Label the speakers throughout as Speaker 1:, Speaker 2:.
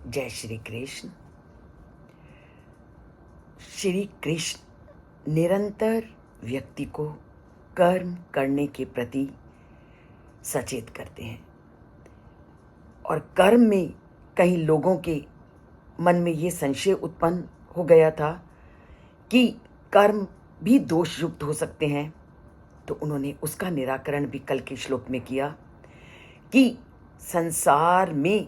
Speaker 1: जय श्री कृष्ण। श्री कृष्ण निरंतर व्यक्ति को कर्म करने के प्रति सचेत करते हैं और कर्म में कई लोगों के मन में ये संशय उत्पन्न हो गया था कि कर्म भी दोष युक्त हो सकते हैं, तो उन्होंने उसका निराकरण भी कल के श्लोक में किया कि संसार में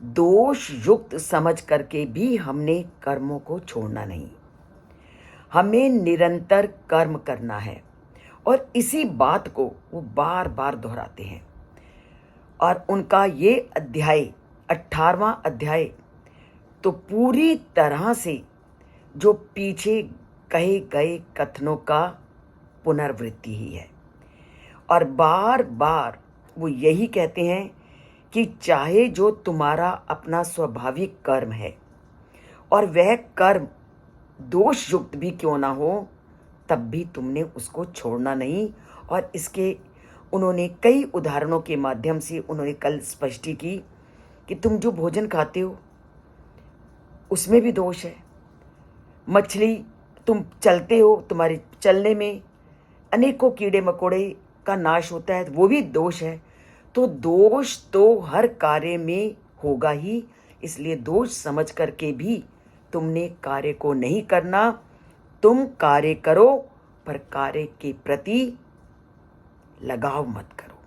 Speaker 1: दोष युक्त समझ करके भी हमने कर्मों को छोड़ना नहीं, हमें निरंतर कर्म करना है। और इसी बात को वो बार बार दोहराते हैं और उनका ये अध्याय 18वां अध्याय तो पूरी तरह से जो पीछे कहे गए कथनों का पुनरावृत्ति ही है। और बार बार वो यही कहते हैं कि चाहे जो तुम्हारा अपना स्वाभाविक कर्म है और वह कर्म दोष युक्त भी क्यों ना हो, तब भी तुमने उसको छोड़ना नहीं। और इसके उन्होंने कई उदाहरणों के माध्यम से उन्होंने कल स्पष्टि की कि तुम जो भोजन खाते हो उसमें भी दोष है। मछली तुम चलते हो, तुम्हारे चलने में अनेकों कीड़े मकोड़े का नाश होता है, वो भी दोष है। तो दोष तो हर कार्य में होगा ही, इसलिए दोष समझ करके भी तुमने कार्य को नहीं करना। तुम कार्य करो पर कार्य के प्रति लगाव मत करो।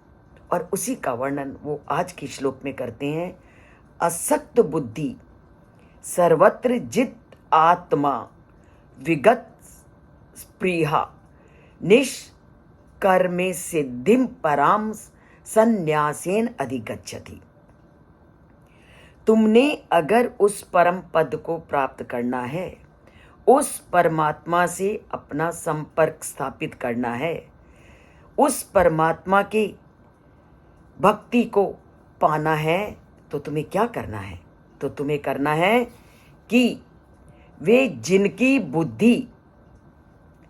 Speaker 1: और उसी का वर्णन वो आज के श्लोक में करते हैं। असक्त बुद्धि सर्वत्र जित आत्मा विगत स्पृहा निष्कर्मे सिद्धिम पराम संन्यासेन अधिगच्छति। तुमने अगर उस परम पद को प्राप्त करना है, उस परमात्मा से अपना संपर्क स्थापित करना है, उस परमात्मा के भक्ति को पाना है, तो तुम्हें क्या करना है? तो तुम्हें करना है कि वे जिनकी बुद्धि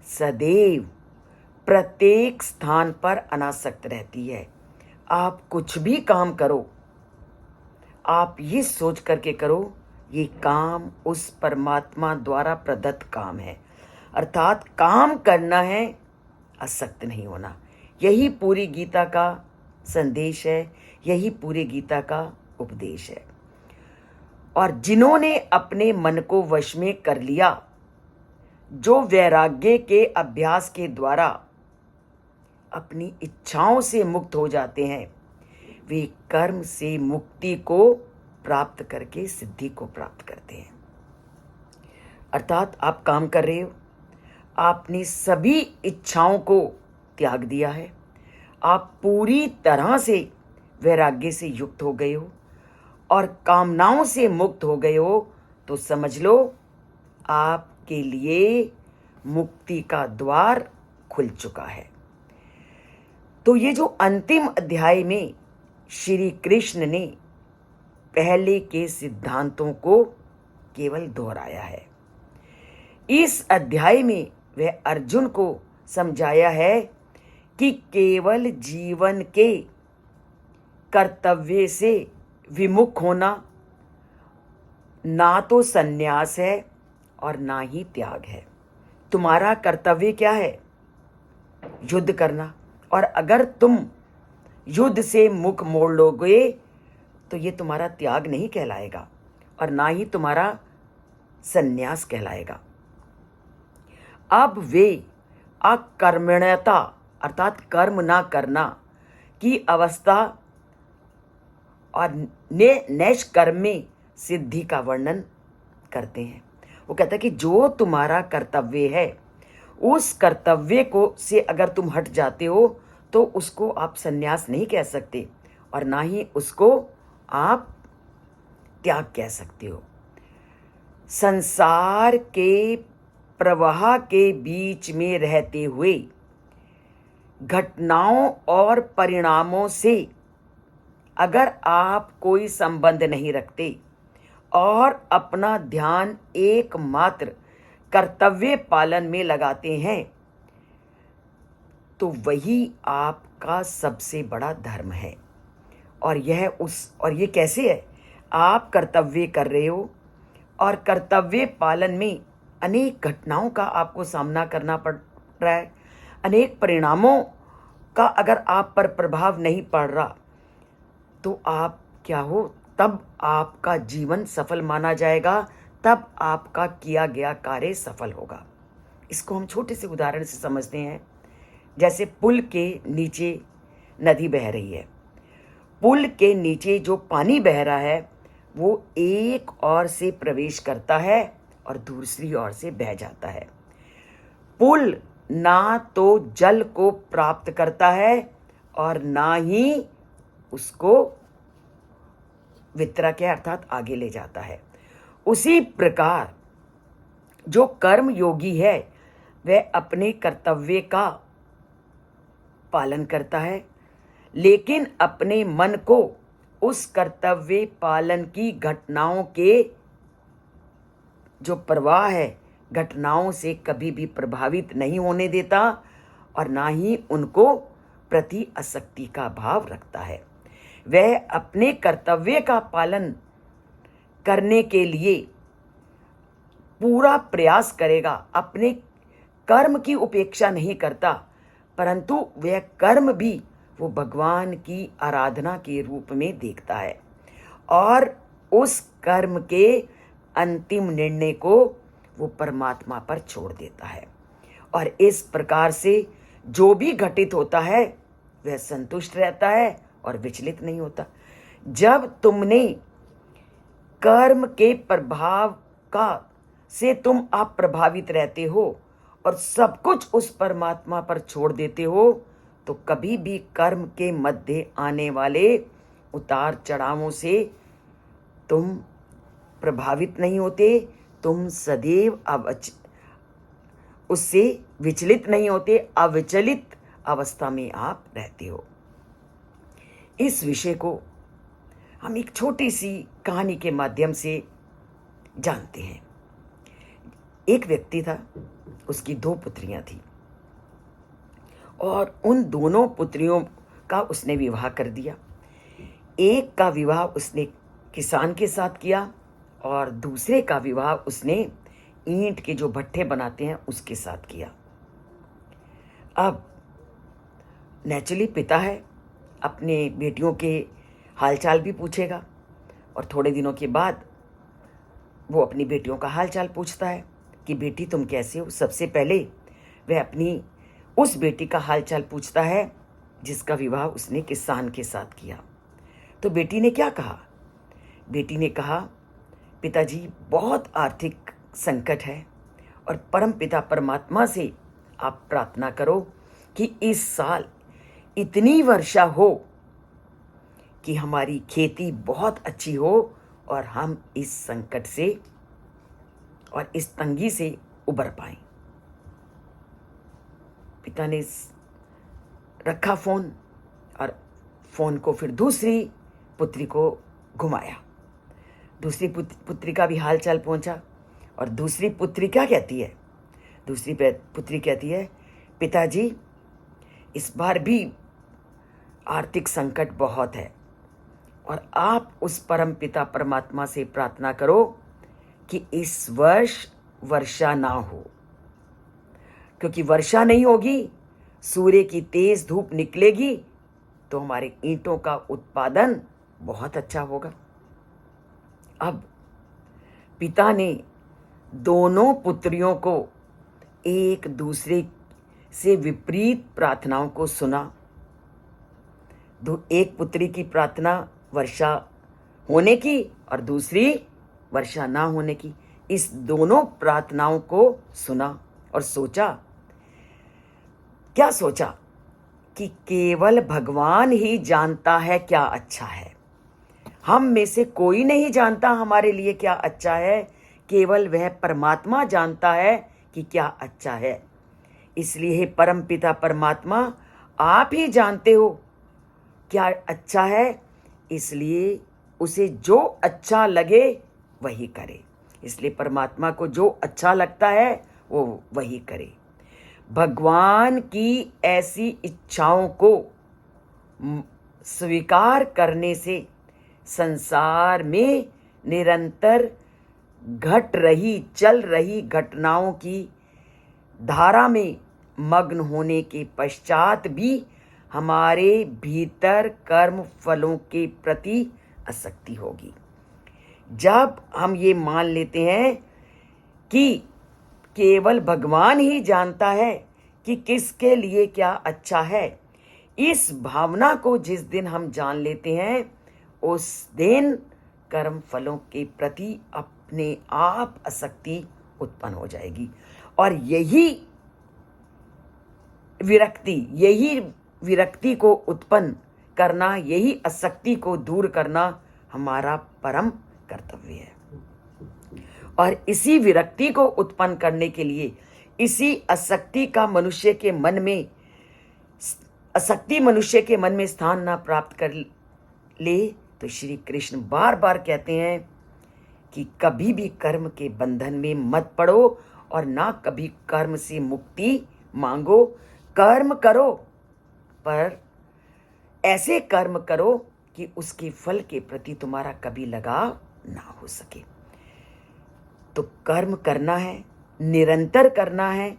Speaker 1: सदैव प्रत्येक स्थान पर अनासक्त रहती है, आप कुछ भी काम करो, आप ये सोच करके करो ये काम उस परमात्मा द्वारा प्रदत्त काम है, अर्थात काम करना है, आसक्त नहीं होना। यही पूरी गीता का संदेश है, यही पूरी गीता का उपदेश है। और जिन्होंने अपने मन को वश में कर लिया, जो वैराग्य के अभ्यास के द्वारा अपनी इच्छाओं से मुक्त हो जाते हैं, वे कर्म से मुक्ति को प्राप्त करके सिद्धि को प्राप्त करते हैं। अर्थात आप काम कर रहे हो, आपने सभी इच्छाओं को त्याग दिया है, आप पूरी तरह से वैराग्य से युक्त हो गए हो और कामनाओं से मुक्त हो गए हो, तो समझ लो आपके लिए मुक्ति का द्वार खुल चुका है। तो ये जो अंतिम अध्याय में श्री कृष्ण ने पहले के सिद्धांतों को केवल दोहराया है, इस अध्याय में वह अर्जुन को समझाया है कि केवल जीवन के कर्तव्य से विमुख होना ना तो संन्यास है और ना ही त्याग है। तुम्हारा कर्तव्य क्या है? युद्ध करना। और अगर तुम युद्ध से मुख मोड़ लोगे तो ये तुम्हारा त्याग नहीं कहलाएगा और ना ही तुम्हारा संन्यास कहलाएगा। अब वे अकर्मण्यता अर्थात कर्म ना करना की अवस्था और नैष्कर्म में सिद्धि का वर्णन करते हैं। वो कहता है कि जो तुम्हारा कर्तव्य है, उस कर्तव्य को से अगर तुम हट जाते हो तो उसको आप संन्यास नहीं कह सकते और ना ही उसको आप त्याग कह सकते हो। संसार के प्रवाह के बीच में रहते हुए घटनाओं और परिणामों से अगर आप कोई संबंध नहीं रखते और अपना ध्यान एकमात्र कर्तव्य पालन में लगाते हैं, तो वही आपका सबसे बड़ा धर्म है। और ये कैसे है? आप कर्तव्य कर रहे हो और कर्तव्य पालन में अनेक घटनाओं का आपको सामना करना पड़ रहा है, अनेक परिणामों का अगर आप पर प्रभाव नहीं पड़ रहा तो आप क्या हो, तब आपका जीवन सफल माना जाएगा, तब आपका किया गया कार्य सफल होगा। इसको हम छोटे से उदाहरण से समझते हैं। जैसे पुल के नीचे नदी बह रही है, पुल के नीचे जो पानी बह रहा है वो एक ओर से प्रवेश करता है और दूसरी ओर से बह जाता है। पुल ना तो जल को प्राप्त करता है और ना ही उसको वितरक है अर्थात आगे ले जाता है। उसी प्रकार जो कर्म योगी है वह अपने कर्तव्य का पालन करता है, लेकिन अपने मन को उस कर्तव्य पालन की घटनाओं के जो प्रवाह है, घटनाओं से कभी भी प्रभावित नहीं होने देता और ना ही उनको प्रति आसक्ति का भाव रखता है। वह अपने कर्तव्य का पालन करने के लिए पूरा प्रयास करेगा, अपने कर्म की उपेक्षा नहीं करता, परंतु वह कर्म भी वो भगवान की आराधना के रूप में देखता है और उस कर्म के अंतिम निर्णय को वो परमात्मा पर छोड़ देता है। और इस प्रकार से जो भी घटित होता है वह संतुष्ट रहता है और विचलित नहीं होता। जब तुमने कर्म के प्रभाव का से तुम आप प्रभावित रहते हो और सब कुछ उस परमात्मा पर छोड़ देते हो तो कभी भी कर्म के मध्य आने वाले उतार चढ़ावों से तुम प्रभावित नहीं होते, तुम सदैव उससे विचलित नहीं होते, अविचलित अवस्था में आप रहते हो। इस विषय को हम एक छोटी सी कहानी के माध्यम से जानते हैं। एक व्यक्ति था, उसकी 2 पुत्रियां थी और उन दोनों पुत्रियों का उसने विवाह कर दिया। एक का विवाह उसने किसान के साथ किया और दूसरे का विवाह उसने ईंट के जो भट्ठे बनाते हैं उसके साथ किया। अब नेचुरली पिता है, अपने बेटियों के हालचाल भी पूछेगा और थोड़े दिनों के बाद वो अपनी बेटियों का हालचाल पूछता है कि बेटी तुम कैसे हो। सबसे पहले वह अपनी उस बेटी का हालचाल पूछता है जिसका विवाह उसने किसान के साथ किया। तो बेटी ने क्या कहा? बेटी ने कहा, पिताजी बहुत आर्थिक संकट है और परम पिता परमात्मा से आप प्रार्थना करो कि इस साल इतनी वर्षा हो कि हमारी खेती बहुत अच्छी हो और हम इस संकट से और इस तंगी से उबर पाएं। पिता ने रखा फोन और फोन को फिर दूसरी पुत्री को घुमाया। दूसरी पुत्री का भी हालचाल पहुंचा और दूसरी पुत्री क्या कहती है? दूसरी पुत्री कहती है, पिताजी इस बार भी आर्थिक संकट बहुत है और आप उस परम पिता परमात्मा से प्रार्थना करो कि इस वर्ष वर्षा ना हो, क्योंकि वर्षा नहीं होगी, सूर्य की तेज धूप निकलेगी तो हमारे ईंटों का उत्पादन बहुत अच्छा होगा। अब पिता ने दोनों पुत्रियों को एक दूसरे से विपरीत प्रार्थनाओं को सुना। एक पुत्री की प्रार्थना वर्षा होने की और दूसरी वर्षा ना होने की। इस दोनों प्रार्थनाओं को सुना और सोचा, क्या सोचा कि केवल भगवान ही जानता है क्या अच्छा है। हम में से कोई नहीं जानता हमारे लिए क्या अच्छा है, केवल वह परमात्मा जानता है कि क्या अच्छा है। इसलिए हे परम पिता परमात्मा, आप ही जानते हो क्या अच्छा है, इसलिए उसे जो अच्छा लगे वही करे। इसलिए परमात्मा को जो अच्छा लगता है वो वही करे। भगवान की ऐसी इच्छाओं को स्वीकार करने से संसार में निरंतर घट रही चल रही घटनाओं की धारा में मग्न होने के पश्चात भी हमारे भीतर कर्म फलों के प्रति आसक्ति होगी। जब हम ये मान लेते हैं कि केवल भगवान ही जानता है कि किसके लिए क्या अच्छा है, इस भावना को जिस दिन हम जान लेते हैं उस दिन कर्म फलों के प्रति अपने आप आसक्ति उत्पन्न हो जाएगी। और यही विरक्ति को उत्पन्न करना, यही आसक्ति को दूर करना हमारा परम कर्तव्य है। और इसी विरक्ति को उत्पन्न करने के लिए, इसी आसक्ति मनुष्य के मन में स्थान ना प्राप्त कर ले, तो श्री कृष्ण बार बार कहते हैं कि कभी भी कर्म के बंधन में मत पड़ो और ना कभी कर्म से मुक्ति मांगो। कर्म करो, पर ऐसे कर्म करो कि उसके फल के प्रति तुम्हारा कभी लगाव ना हो सके। तो कर्म करना है, निरंतर करना है,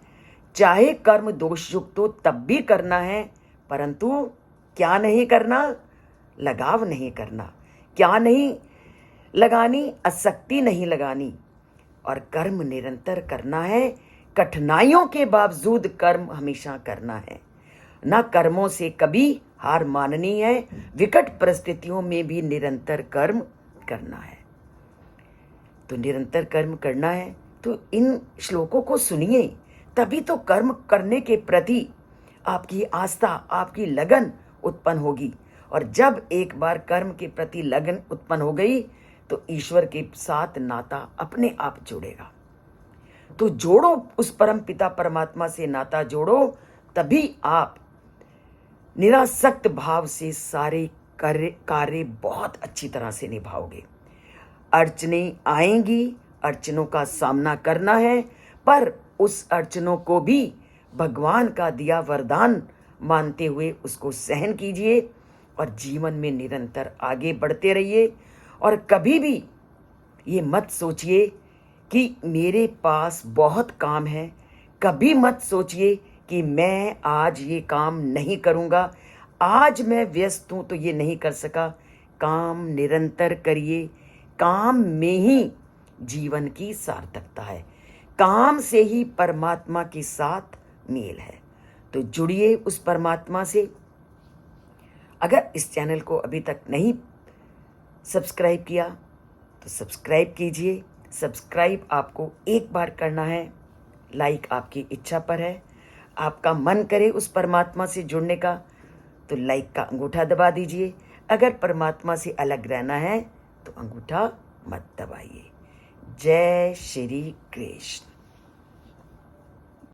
Speaker 1: चाहे कर्म दोषयुक्त हो तब भी करना है, परंतु क्या नहीं करना? लगाव नहीं करना। क्या नहीं लगानी? आसक्ति नहीं लगानी। और कर्म निरंतर करना है, कठिनाइयों के बावजूद कर्म हमेशा करना है। ना कर्मों से कभी हार माननी है, विकट परिस्थितियों में भी निरंतर कर्म करना है। तो निरंतर कर्म करना है तो इन श्लोकों को सुनिए, तभी तो कर्म करने के प्रति आपकी आस्था, आपकी लगन उत्पन्न होगी। और जब एक बार कर्म के प्रति लगन उत्पन्न हो गई तो ईश्वर के साथ नाता अपने आप जुड़ेगा। तो जोड़ो, उस परम पिता परमात्मा से नाता जोड़ो, तभी आप निरासक्त भाव से सारे कार्य बहुत अच्छी तरह से निभाओगे। अड़चनें आएंगी, अड़चनों का सामना करना है, पर उस अड़चनों को भी भगवान का दिया वरदान मानते हुए उसको सहन कीजिए और जीवन में निरंतर आगे बढ़ते रहिए। और कभी भी ये मत सोचिए कि मेरे पास बहुत काम है, कभी मत सोचिए कि मैं आज ये काम नहीं करूँगा, आज मैं व्यस्त हूँ तो ये नहीं कर सका। काम निरंतर करिए, काम में ही जीवन की सार्थकता है, काम से ही परमात्मा के साथ मेल है। तो जुड़िए उस परमात्मा से। अगर इस चैनल को अभी तक नहीं सब्सक्राइब किया तो सब्सक्राइब कीजिए। सब्सक्राइब आपको एक बार करना है, लाइक आपकी इच्छा पर है। आपका मन करे उस परमात्मा से जुड़ने का तो लाइक का अंगूठा दबा दीजिए। अगर परमात्मा से अलग रहना है तो अंगूठा मत दबाइए। जय श्री कृष्ण।